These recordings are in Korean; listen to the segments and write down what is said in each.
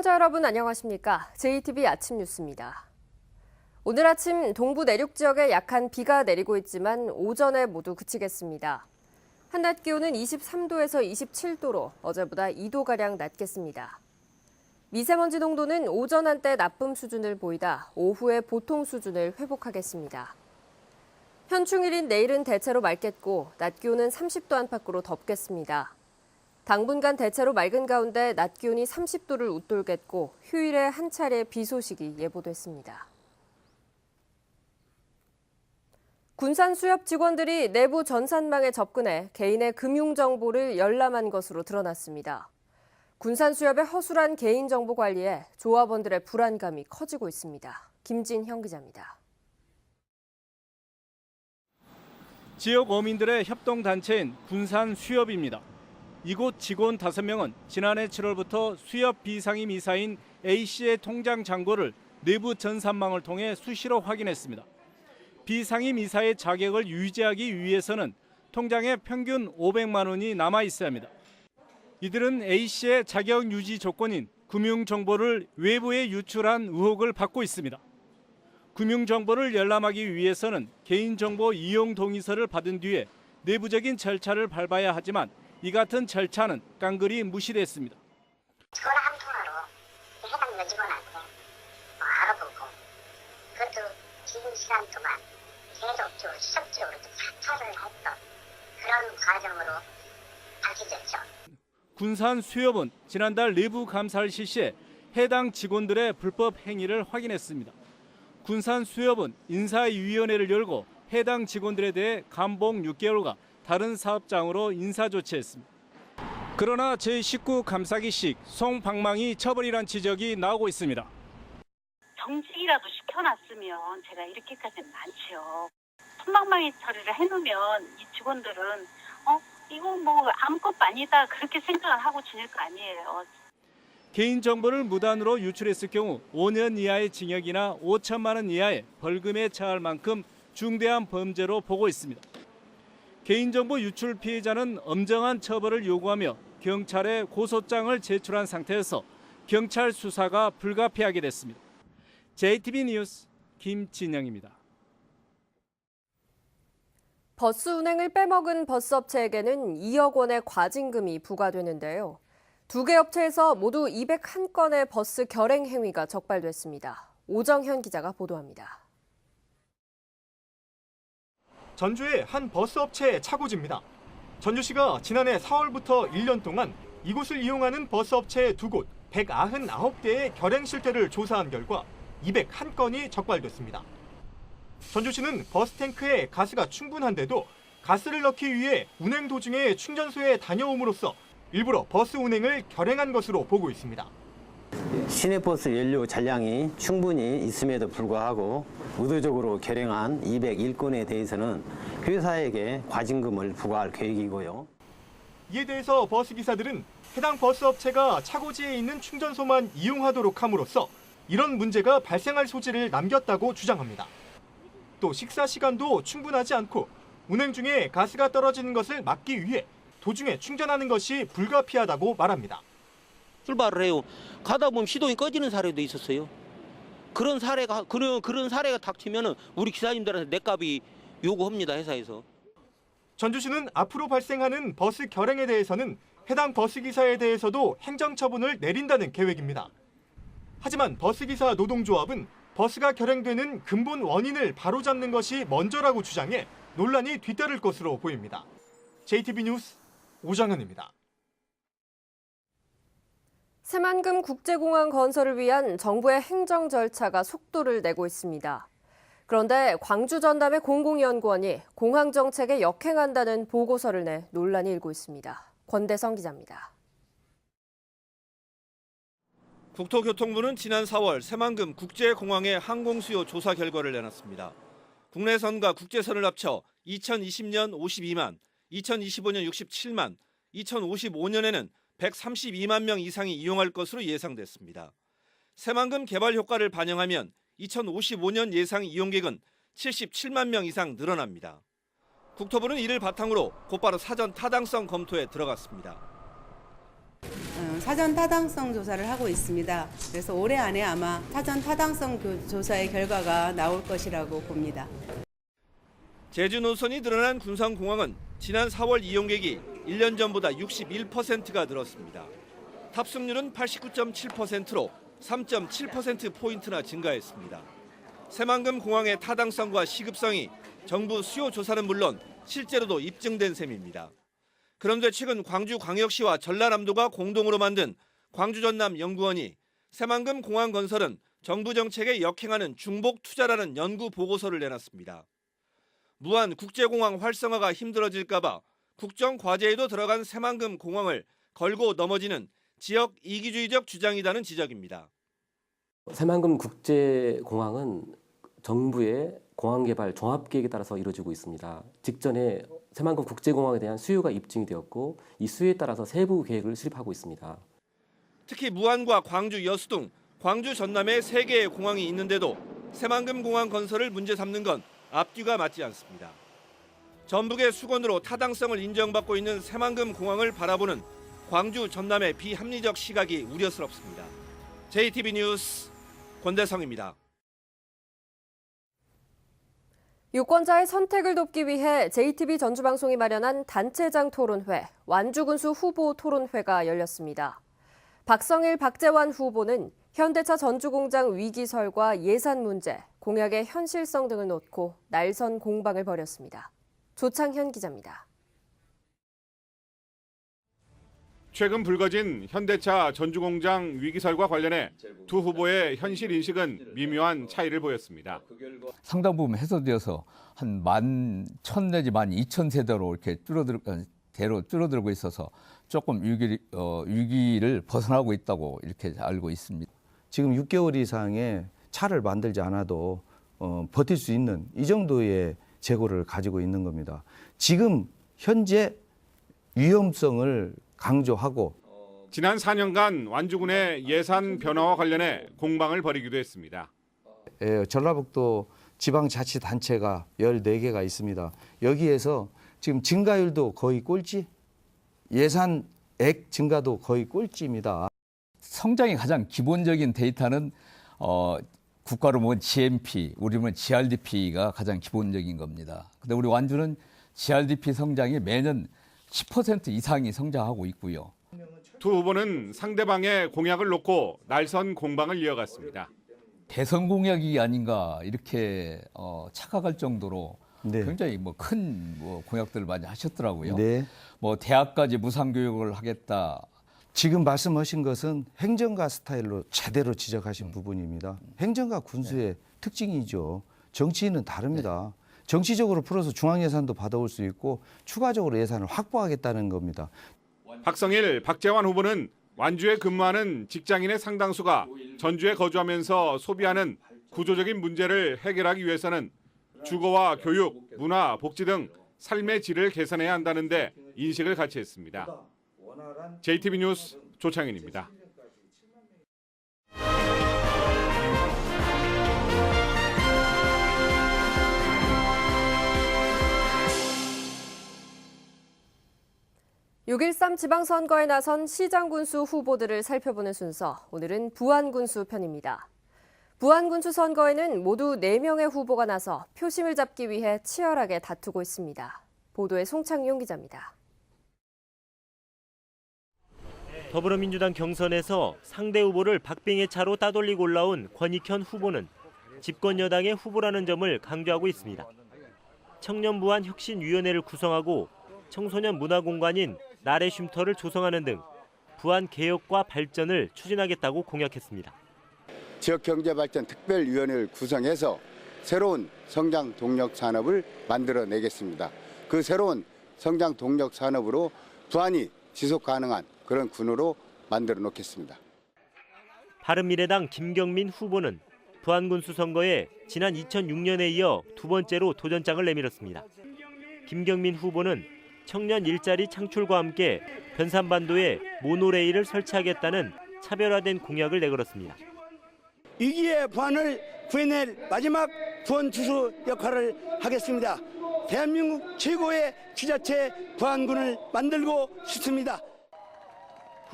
시청자 여러분 안녕하십니까? JTB 아침 뉴스입니다. 오늘 아침 동부 내륙 지역에 약한 비가 내리고 있지만 오전에 모두 그치겠습니다. 한낮 기온은 23도에서 27도로 어제보다 2도가량 낮겠습니다. 미세먼지 농도는 오전 한때 나쁨 수준을 보이다 오후에 보통 수준을 회복하겠습니다. 현충일인 내일은 대체로 맑겠고 낮 기온은 30도 안팎으로 덥겠습니다. 당분간 대체로 맑은 가운데 낮 기온이 30도를 웃돌겠고 휴일에 한 차례 비 소식이 예보됐습니다. 군산 수협 직원들이 내부 전산망에 접근해 개인의 금융정보를 열람한 것으로 드러났습니다. 군산 수협의 허술한 개인정보 관리에 조합원들의 불안감이 커지고 있습니다. 김진형 기자입니다. 지역 어민들의 협동단체인 군산 수협입니다. 이곳 직원 5명은 지난해 7월부터 수협 비상임 이사인 A씨의 통장 잔고를 내부 전산망을 통해 수시로 확인했습니다. 비상임 이사의 자격을 유지하기 위해서는 통장에 평균 500만 원이 남아 있어야 합니다. 이들은 A씨의 자격 유지 조건인 금융정보를 외부에 유출한 의혹을 받고 있습니다. 금융정보를 열람하기 위해서는 개인정보 이용 동의서를 받은 뒤에 내부적인 절차를 밟아야 하지만 이 같은 절차는 깡그리 무시됐습니다. 전화 한 통화로 해당 여직원한테 알아보고 그것도 긴 시간 동안 계속적으로 지속적으로 사찰을 했던 그런 과정으로 밝혀졌죠. 군산 수협은 지난달 내부 감사를 실시해 해당 직원들의 불법 행위를 확인했습니다. 군산 수협은 인사위원회를 열고 해당 직원들에 대해 감봉 6개월과 다른 사업장으로 인사조치했습니다. 그러나 제19 감사기식 송방망이 처벌이란 지적이 나오고 있습니다. 정직이라도 시켜놨으면 제가 이렇게까지는 많지요. 손방망이 처리를 해놓으면 이 직원들은 이거 뭐 아무것도 아니다 그렇게 생각을 하고 지낼 거 아니에요. 개인정보를 무단으로 유출했을 경우 5년 이하의 징역이나 5천만 원 이하의 벌금에 처할 만큼 중대한 범죄로 보고 있습니다. 개인정보 유출 피해자는 엄정한 처벌을 요구하며 경찰에 고소장을 제출한 상태에서 경찰 수사가 불가피하게 됐습니다. JTB 뉴스 김진영입니다. 버스 운행을 빼먹은 버스업체에게는 2억 원의 과징금이 부과되는데요. 2개 업체에서 모두 201건의 버스 결행 행위가 적발됐습니다. 오정현 기자가 보도합니다. 전주의 한 버스 업체의 차고지입니다. 전주시가 지난해 4월부터 1년 동안 이곳을 이용하는 버스 업체 2곳 199대의 결행 실태를 조사한 결과 201건이 적발됐습니다. 전주시는 버스 탱크에 가스가 충분한데도 가스를 넣기 위해 운행 도중에 충전소에 다녀옴으로써 일부러 버스 운행을 결행한 것으로 보고 있습니다. 시내버스 연료 잔량이 충분히 있음에도 불구하고 의도적으로 결행한 201건에 대해서는 회사에게 과징금을 부과할 계획이고요. 이에 대해서 버스 기사들은 해당 버스 업체가 차고지에 있는 충전소만 이용하도록 함으로써 이런 문제가 발생할 소지를 남겼다고 주장합니다. 또 식사 시간도 충분하지 않고 운행 중에 가스가 떨어지는 것을 막기 위해 도중에 충전하는 것이 불가피하다고 말합니다. 출발을 해요. 가다 보면 시동이 꺼지는 사례도 있었어요. 그런 사례가 닥치면은 우리 기사님들한테 뇌값이 요구합니다, 회사에서. 전주시는 앞으로 발생하는 버스 결행에 대해서는 해당 버스 기사에 대해서도 행정처분을 내린다는 계획입니다. 하지만 버스기사 노동조합은 버스가 결행되는 근본 원인을 바로잡는 것이 먼저라고 주장해 논란이 뒤따를 것으로 보입니다. JTB 뉴스 오정현입니다. 새만금 국제공항 건설을 위한 정부의 행정 절차가 속도를 내고 있습니다. 그런데 광주 전남의 공공연구원이 공항 정책에 역행한다는 보고서를 내 논란이 일고 있습니다. 권대성 기자입니다. 국토교통부는 지난 4월 새만금 국제공항의 항공수요 조사 결과를 내놨습니다. 국내선과 국제선을 합쳐 2020년 52만, 2025년 67만, 2055년에는 132만 명 이상이 이용할 것으로 예상됐습니다. 새만금 개발 효과를 반영하면 2055년 예상 이용객은 77만 명 이상 늘어납니다. 국토부는 이를 바탕으로 곧바로 사전 타당성 검토에 들어갔습니다. 사전 타당성 조사를 하고 있습니다. 그래서 올해 안에 아마 사전 타당성 조사의 결과가 나올 것이라고 봅니다. 제주 노선이 늘어난 군산공항은 지난 4월 이용객이 1년 전보다 61%가 늘었습니다. 탑승률은 89.7%로 3.7%포인트나 증가했습니다. 새만금 공항의 타당성과 시급성이 정부 수요 조사는 물론 실제로도 입증된 셈입니다. 그런데 최근 광주광역시와 전라남도가 공동으로 만든 광주전남연구원이 새만금 공항 건설은 정부 정책에 역행하는 중복 투자라는 연구 보고서를 내놨습니다. 무한 국제공항 활성화가 힘들어질까 봐 국정 과제에도 들어간 새만금 공항을 걸고 넘어지는 지역 이기주의적 주장이라는 지적입니다. 새만금 국제공항은 정부의 공항개발 종합계획에 따라서 이루어지고 있습니다. 직전에 새만금 국제공항에 대한 수요가 입증이 되었고 이 수요에 따라서 세부 계획을 수립하고 있습니다. 특히 무안과 광주, 여수 등 광주 전남에 3개의 공항이 있는데도 새만금 공항 건설을 문제 삼는 건 앞뒤가 맞지 않습니다. 전북의 수건으로 타당성을 인정받고 있는 새만금 공항을 바라보는 광주 전남의 비합리적 시각이 우려스럽습니다. JTB 뉴스 권대성입니다. 유권자의 선택을 돕기 위해 JTB 전주방송이 마련한 단체장 토론회, 완주군수 후보 토론회가 열렸습니다. 박성일, 박재환 후보는 현대차 전주공장 위기설과 예산 문제, 공약의 현실성 등을 놓고 날선 공방을 벌였습니다. 조창현 기자입니다. 최근 불거진 현대차 전주공장 위기설과 관련해 두 후보의 현실 인식은 미묘한 차이를 보였습니다. 상당 부분 해소되어서 한 11,000 내지 12,000세대로 이렇게 줄어들고 있어서 조금 위기를 벗어나고 있다고 이렇게 알고 있습니다. 지금 6개월 이상의 차를 만들지 않아도 버틸 수 있는 이 정도의 재고를 가지고 있는 겁니다. 지금 현재 위험성을 강조하고 지난 4년간 완주군의 예산 변화와 관련해 공방을 벌이기도 했습니다. 전라북도 지방자치단체가 14개가 있습니다. 여기에서 지금 증가율도 거의 꼴찌, 예산액 증가도 거의 꼴찌입니다. 성장의 가장 기본적인 데이터는 국가로 보면 GNP, 우리 보면 GRDP가 가장 기본적인 겁니다. 근데 우리 완주는 GRDP 성장이 매년 10% 이상이 성장하고 있고요. 두 후보는 상대방의 공약을 놓고 날선 공방을 이어갔습니다. 대선 공약이 아닌가 이렇게 착각할 정도로 네. 굉장히 큰 공약들을 많이 하셨더라고요. 네. 대학까지 무상교육을 하겠다. 지금 말씀하신 것은 행정가 스타일로 제대로 지적하신 부분입니다. 행정가 군수의 특징이죠. 정치인은 다릅니다. 정치적으로 풀어서 중앙예산도 받아올 수 있고 추가적으로 예산을 확보하겠다는 겁니다. 박성일, 박재환 후보는 완주에 근무하는 직장인의 상당수가 전주에 거주하면서 소비하는 구조적인 문제를 해결하기 위해서는 주거와 교육, 문화, 복지 등 삶의 질을 개선해야 한다는데 인식을 같이 했습니다. JTB 뉴스 조창현입니다. (6.13) 지방선거에 나선 시장군수 후보들을 살펴보는 순서, 오늘은 부안군수 편입니다. 부안군수 선거에는 모두 4명의 후보가 나서 표심을 잡기 위해 치열하게 다투고 있습니다. 보도에 송창용 기자입니다. 더불어민주당 경선에서 상대 후보를 박빙의 차로 따돌리고 올라온 권익현 후보는 집권 여당의 후보라는 점을 강조하고 있습니다. 청년부안 혁신위원회를 구성하고 청소년 문화공간인 나래 쉼터를 조성하는 등 부안 개혁과 발전을 추진하겠다고 공약했습니다. 지역경제발전특별위원회를 구성해서 새로운 성장 동력 산업을 만들어내겠습니다. 그 새로운 성장 동력 산업으로 부안이 지속 가능한 그런 군으로 만들어 놓겠습니다. 바른미래당 김경민 후보는 부안군수 선거에 지난 2006년에 이어 두 번째로 도전장을 내밀었습니다. 김경민 후보는 청년 일자리 창출과 함께 변산반도에 모노레일을 설치하겠다는 차별화된 공약을 내걸었습니다. 위기의 부안을 구해낼 마지막 구원투수 역할을 하겠습니다. 대한민국 최고의 지자체 부안군을 만들고 싶습니다.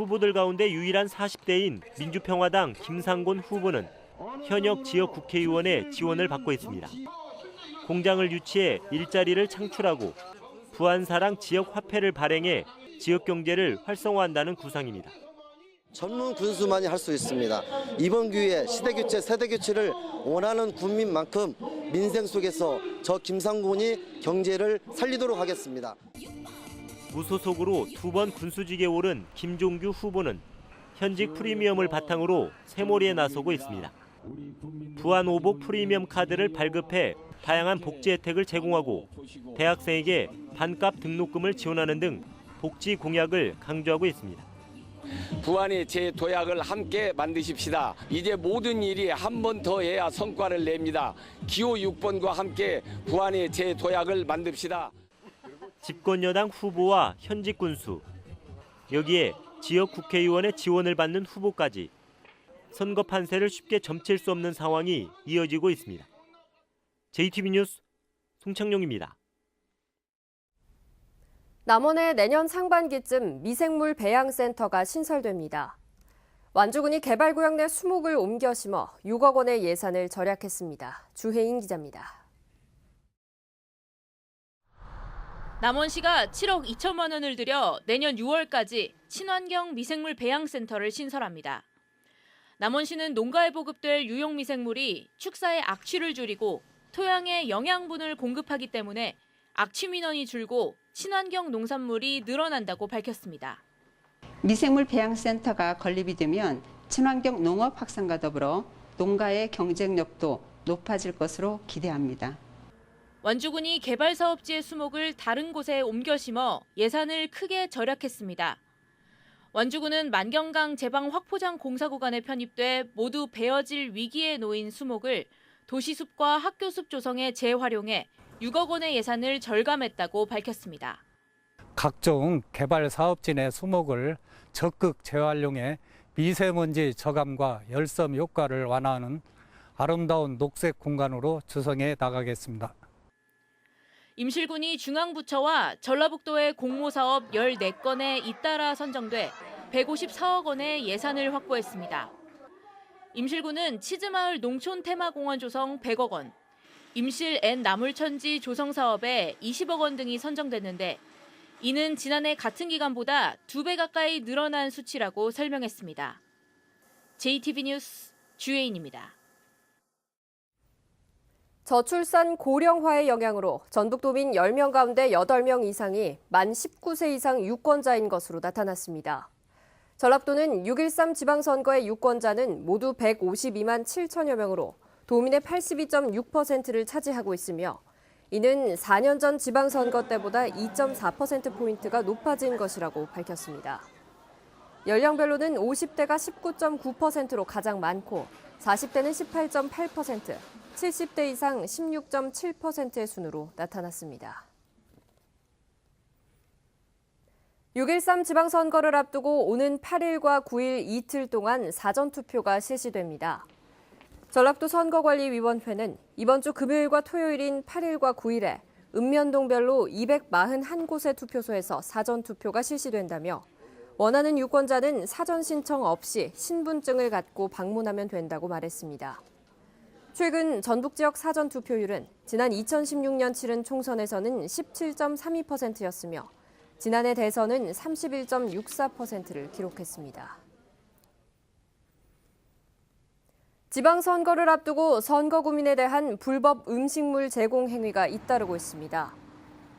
후보들 가운데 유일한 40대인 민주평화당 김상곤 후보는 현역 지역 국회의원의 지원을 받고 있습니다. 공장을 유치해 일자리를 창출하고 부안사랑 지역 화폐를 발행해 지역 경제를 활성화한다는 구상입니다. 전문 군수만이 할 수 있습니다. 이번 기회에 시대교체, 세대교체를 원하는 국민만큼 민생 속에서 저 김상곤이 경제를 살리도록 하겠습니다. 무소속으로 2번 군수직에 오른 김종규 후보는 현직 프리미엄을 바탕으로 새몰이에 나서고 있습니다. 부안 오복 프리미엄 카드를 발급해 다양한 복지 혜택을 제공하고 대학생에게 반값 등록금을 지원하는 등 복지 공약을 강조하고 있습니다. 부안의 재도약을 함께 만드십시다. 이제 모든 일이 한 번 더 해야 성과를 냅니다. 기호 6번과 함께 부안의 재도약을 만듭시다. 집권여당 후보와 현직 군수, 여기에 지역 국회의원의 지원을 받는 후보까지 선거 판세를 쉽게 점칠 수 없는 상황이 이어지고 있습니다. JTB 뉴스 송창용입니다. 남원에 내년 상반기쯤 미생물 배양센터가 신설됩니다. 완주군이 개발구역 내 수목을 옮겨 심어 6억 원의 예산을 절약했습니다. 주혜인 기자입니다. 남원시가 7억 2천만 원을 들여 내년 6월까지 친환경 미생물 배양센터를 신설합니다. 남원시는 농가에 보급될 유용 미생물이 축사의 악취를 줄이고 토양에 영양분을 공급하기 때문에 악취 민원이 줄고 친환경 농산물이 늘어난다고 밝혔습니다. 미생물 배양센터가 건립이 되면 친환경 농업 확산과 더불어 농가의 경쟁력도 높아질 것으로 기대합니다. 완주군이 개발 사업지의 수목을 다른 곳에 옮겨 심어 예산을 크게 절약했습니다. 완주군은 만경강 제방 확포장 공사 구간에 편입돼 모두 베어질 위기에 놓인 수목을 도시숲과 학교숲 조성에 재활용해 6억 원의 예산을 절감했다고 밝혔습니다. 각종 개발 사업지 내 수목을 적극 재활용해 미세먼지 저감과 열섬 효과를 완화하는 아름다운 녹색 공간으로 조성해 나가겠습니다. 임실군이 중앙부처와 전라북도의 공모사업 14건에 잇따라 선정돼 154억 원의 예산을 확보했습니다. 임실군은 치즈마을 농촌 테마공원 조성 100억 원, 임실 N 나물천지 조성 사업에 20억 원 등이 선정됐는데 이는 지난해 같은 기간보다 2배 가까이 늘어난 수치라고 설명했습니다. JTB 뉴스 주혜인입니다. 저출산 고령화의 영향으로 전북도민 10명 가운데 8명 이상이 만 19세 이상 유권자인 것으로 나타났습니다. 전라도는 6.13 지방선거의 유권자는 모두 152만 7천여 명으로 도민의 82.6%를 차지하고 있으며 이는 4년 전 지방선거 때보다 2.4%포인트가 높아진 것이라고 밝혔습니다. 연령별로는 50대가 19.9%로 가장 많고 40대는 18.8%, 70대 이상 16.7%의 순으로 나타났습니다. 6.13 지방선거를 앞두고 오는 8일과 9일 이틀 동안 사전투표가 실시됩니다. 전라도 선거관리위원회는 이번 주 금요일과 토요일인 8일과 9일에 읍면동별로 241곳의 투표소에서 사전투표가 실시된다며 원하는 유권자는 사전 신청 없이 신분증을 갖고 방문하면 된다고 말했습니다. 최근 전북 지역 사전 투표율은 지난 2016년 치른 총선에서는 17.32%였으며 지난해 대선은 31.64%를 기록했습니다. 지방선거를 앞두고 선거구민에 대한 불법 음식물 제공 행위가 잇따르고 있습니다.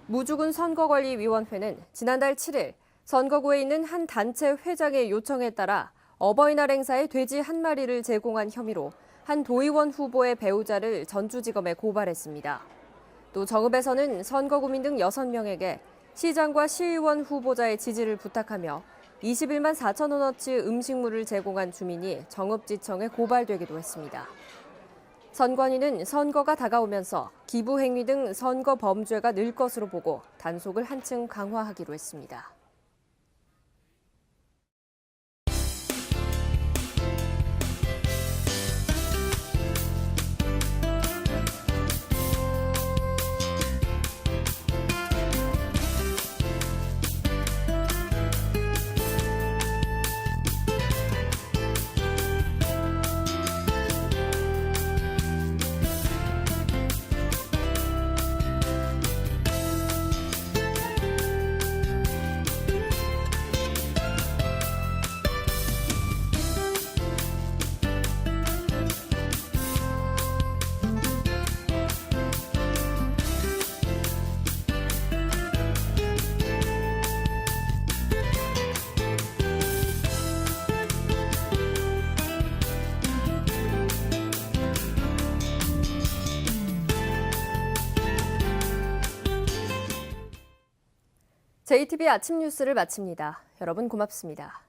무주군 선거관리위원회는 지난달 7일 선거구에 있는 한 단체 회장의 요청에 따라 어버이날 행사에 돼지 한 마리를 제공한 혐의로 한 도의원 후보의 배우자를 전주지검에 고발했습니다. 또 정읍에서는 선거구민 등 6명에게 시장과 시의원 후보자의 지지를 부탁하며 21만 4천 원어치 음식물을 제공한 주민이 정읍지청에 고발되기도 했습니다. 선관위는 선거가 다가오면서 기부 행위 등 선거 범죄가 늘 것으로 보고 단속을 한층 강화하기로 했습니다. JTB 아침 뉴스를 마칩니다. 여러분 고맙습니다.